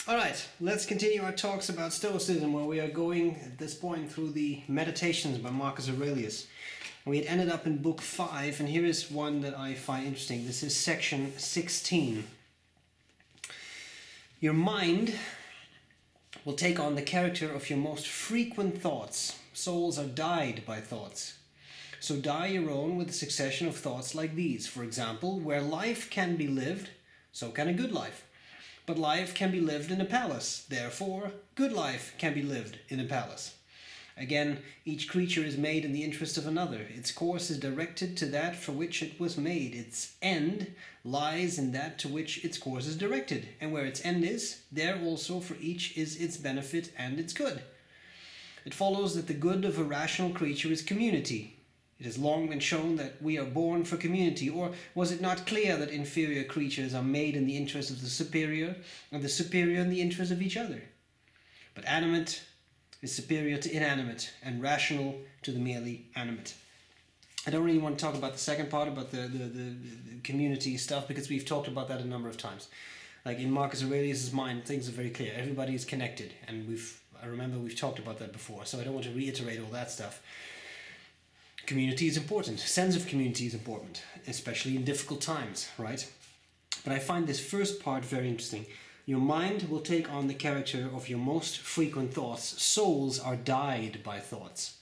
Alright, let's continue our talks about Stoicism, where we are going at this point through the Meditations by Marcus Aurelius. We had ended up in book 5, and here is one that I find interesting. This is section 16. Your mind will take on the character of your most frequent thoughts. Souls are dyed by thoughts. So dye your own with a succession of thoughts like these. For example, where life can be lived, so can a good life. But life can be lived in a palace. Therefore, good life can be lived in a palace. Again, each creature is made in the interest of another. Its course is directed to that for which it was made. Its end lies in that to which its course is directed. And where its end is, there also for each is its benefit and its good. It follows that the good of a rational creature is community. It has long been shown that we are born for community, or was it not clear that inferior creatures are made in the interest of the superior, and the superior in the interest of each other? But animate is superior to inanimate, and rational to the merely animate. I don't really want to talk about the second part, about the community stuff, because we've talked about that a number of times. Like in Marcus Aurelius' mind, things are very clear. Everybody is connected, and I remember we've talked about that before, so I don't want to reiterate all that stuff. Community is important. Sense of community is important, especially in difficult times, right? But I find this first part very interesting. Your mind will take on the character of your most frequent thoughts. Souls are dyed by thoughts.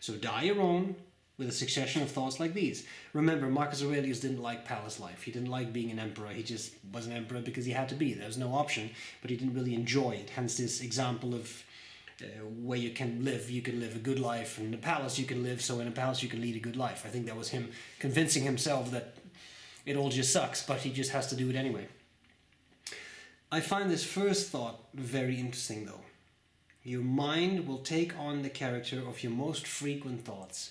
So dye your own with a succession of thoughts like these. Remember, Marcus Aurelius didn't like palace life. He didn't like being an emperor. He just was an emperor because he had to be. There was no option, but he didn't really enjoy it. Hence this example of where you can live a good life, and in a palace you can live, so in a palace you can lead a good life. I think that was him convincing himself that it all just sucks, but he just has to do it anyway. I find this first thought very interesting though. Your mind will take on the character of your most frequent thoughts.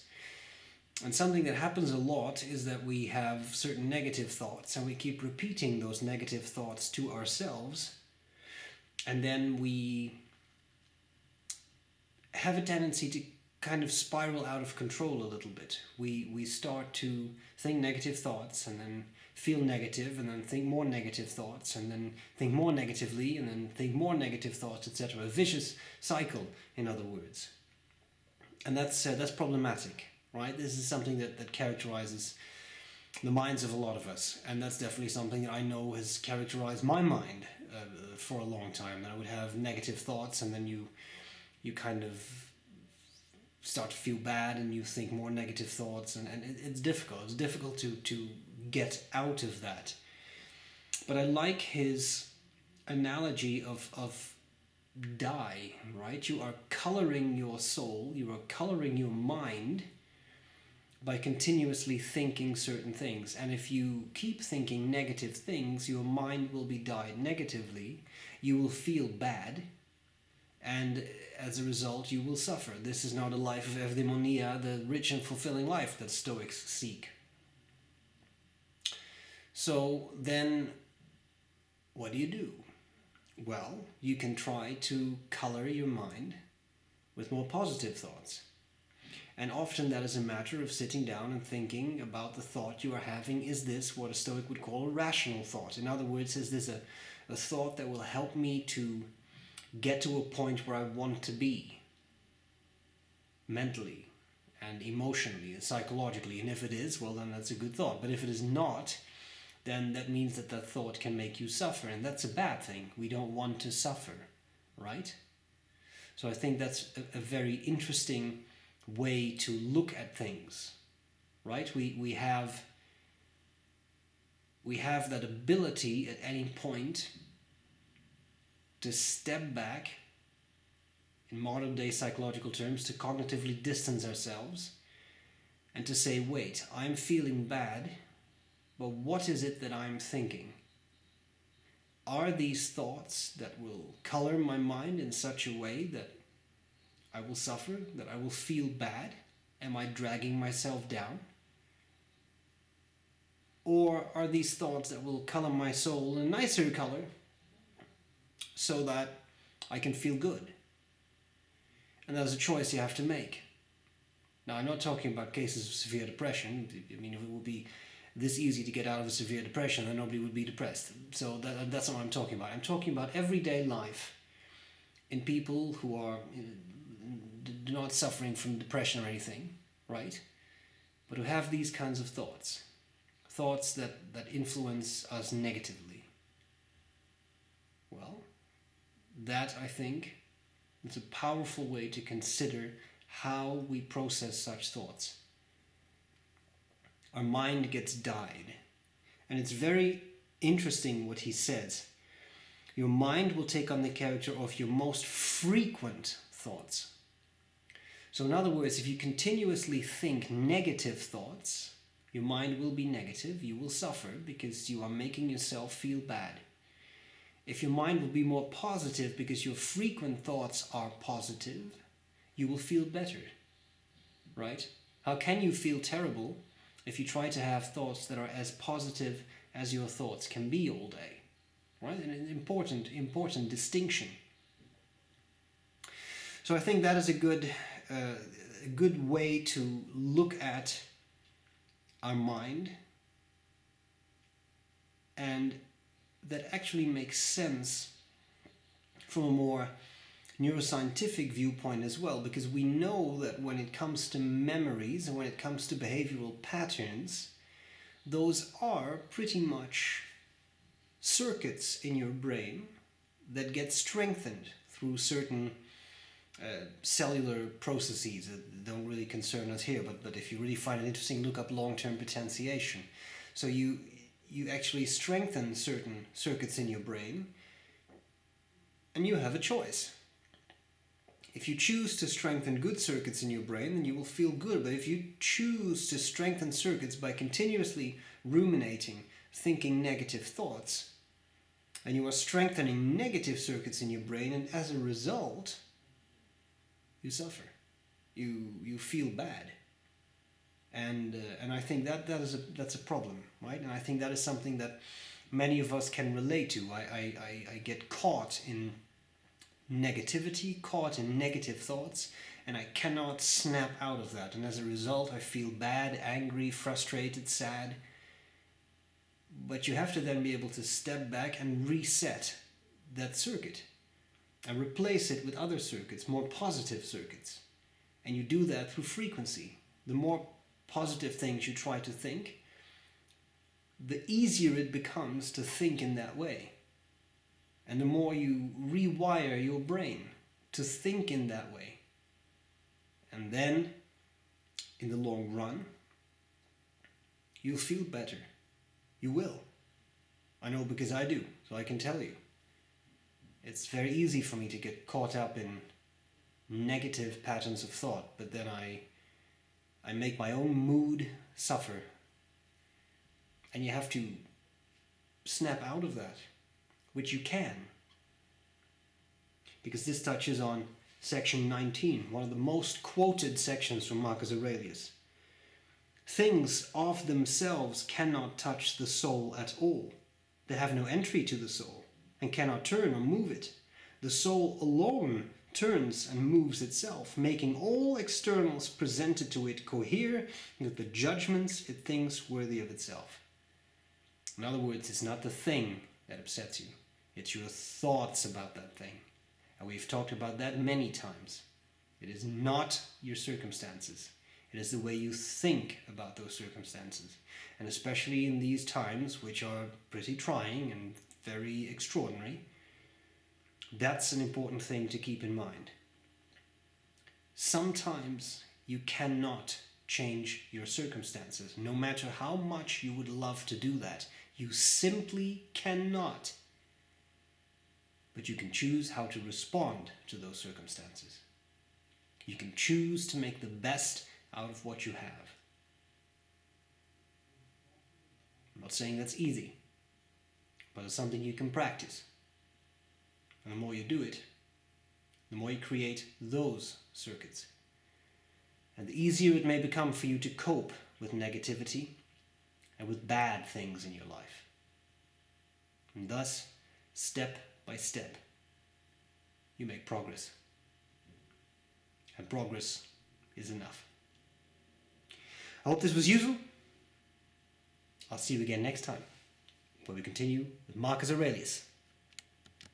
And something that happens a lot is that we have certain negative thoughts, and we keep repeating those negative thoughts to ourselves, and then we have a tendency to kind of spiral out of control a little bit. We start to think negative thoughts, and then feel negative, and then think more negative thoughts, and then think more negatively, and then think more negative thoughts, etc. A vicious cycle, in other words. And that's problematic, right? This is something that characterizes the minds of a lot of us, and that's definitely something that I know has characterized my mind for a long time. That I would have negative thoughts, and then you kind of start to feel bad, and you think more negative thoughts, and it's difficult. It's difficult to get out of that. But I like his analogy of dye, right? You are coloring your soul, you are coloring your mind by continuously thinking certain things. And if you keep thinking negative things, your mind will be dyed negatively, you will feel bad, and as a result you will suffer. This is not a life of eudaimonia, the rich and fulfilling life that Stoics seek. So then what do? Well, you can try to color your mind with more positive thoughts. And often that is a matter of sitting down and thinking about the thought you are having. Is this what a Stoic would call a rational thought? In other words, is this a thought that will help me to get to a point where I want to be mentally and emotionally and psychologically? And if it is, well, then that's a good thought. But if it is not, then that means that thought can make you suffer, and that's a bad thing. We don't want to suffer, right? So I think that's a very interesting way to look at things, right? We have that ability at any point to step back, in modern day psychological terms, to cognitively distance ourselves and to say, wait, I'm feeling bad, but what is it that I'm thinking? Are these thoughts that will color my mind in such a way that I will suffer, that I will feel bad? Am I dragging myself down? Or are these thoughts that will color my soul in a nicer color so that I can feel good? And that's a choice you have to make. Now, I'm not talking about cases of severe depression. I mean, it would be this easy to get out of a severe depression, then nobody would be depressed. So that's not what I'm talking about. I'm talking about everyday life in people who are not suffering from depression or anything, right? But who have these kinds of thoughts. Thoughts that influence us negatively. Well, that, I think, is a powerful way to consider how we process such thoughts. Our mind gets dyed. And it's very interesting what he says. Your mind will take on the character of your most frequent thoughts. So in other words, if you continuously think negative thoughts, your mind will be negative, you will suffer because you are making yourself feel bad. If your mind will be more positive because your frequent thoughts are positive, you will feel better, right? How can you feel terrible if you try to have thoughts that are as positive as your thoughts can be all day, right? An important distinction. So I think that is a good way to look at our mind, and that actually makes sense from a more neuroscientific viewpoint as well, because we know that when it comes to memories and when it comes to behavioral patterns, those are pretty much circuits in your brain that get strengthened through certain cellular processes that don't really concern us here, but if you really find it interesting, look up long-term potentiation. So you actually strengthen certain circuits in your brain, and you have a choice. If you choose to strengthen good circuits in your brain, then you will feel good. But if you choose to strengthen circuits by continuously ruminating, thinking negative thoughts, and you are strengthening negative circuits in your brain, and as a result, you suffer. You feel bad. And I think that's a problem, right? And I think that is something that many of us can relate to. I get caught in negativity, caught in negative thoughts, and I cannot snap out of that. And as a result, I feel bad, angry, frustrated, sad. But you have to then be able to step back and reset that circuit and replace it with other circuits, more positive circuits. And you do that through frequency. The more positive things you try to think, the easier it becomes to think in that way. And the more you rewire your brain to think in that way. And then, in the long run, you'll feel better. You will. I know because I do, so I can tell you. It's very easy for me to get caught up in negative patterns of thought, but then I make my own mood suffer. And you have to snap out of that, which you can. Because this touches on section 19, one of the most quoted sections from Marcus Aurelius. Things of themselves cannot touch the soul at all. They have no entry to the soul and cannot turn or move it. The soul alone turns and moves itself, making all externals presented to it cohere with the judgments it thinks worthy of itself. In other words, it's not the thing that upsets you. It's your thoughts about that thing. And we've talked about that many times. It is not your circumstances. It is the way you think about those circumstances. And especially in these times, which are pretty trying and very extraordinary, that's an important thing to keep in mind. Sometimes you cannot change your circumstances, no matter how much you would love to do that. You simply cannot. But you can choose how to respond to those circumstances. You can choose to make the best out of what you have. I'm not saying that's easy, but it's something you can practice. And the more you do it, the more you create those circuits. And the easier it may become for you to cope with negativity and with bad things in your life. And thus, step by step, you make progress. And progress is enough. I hope this was useful. I'll see you again next time, where we continue with Marcus Aurelius.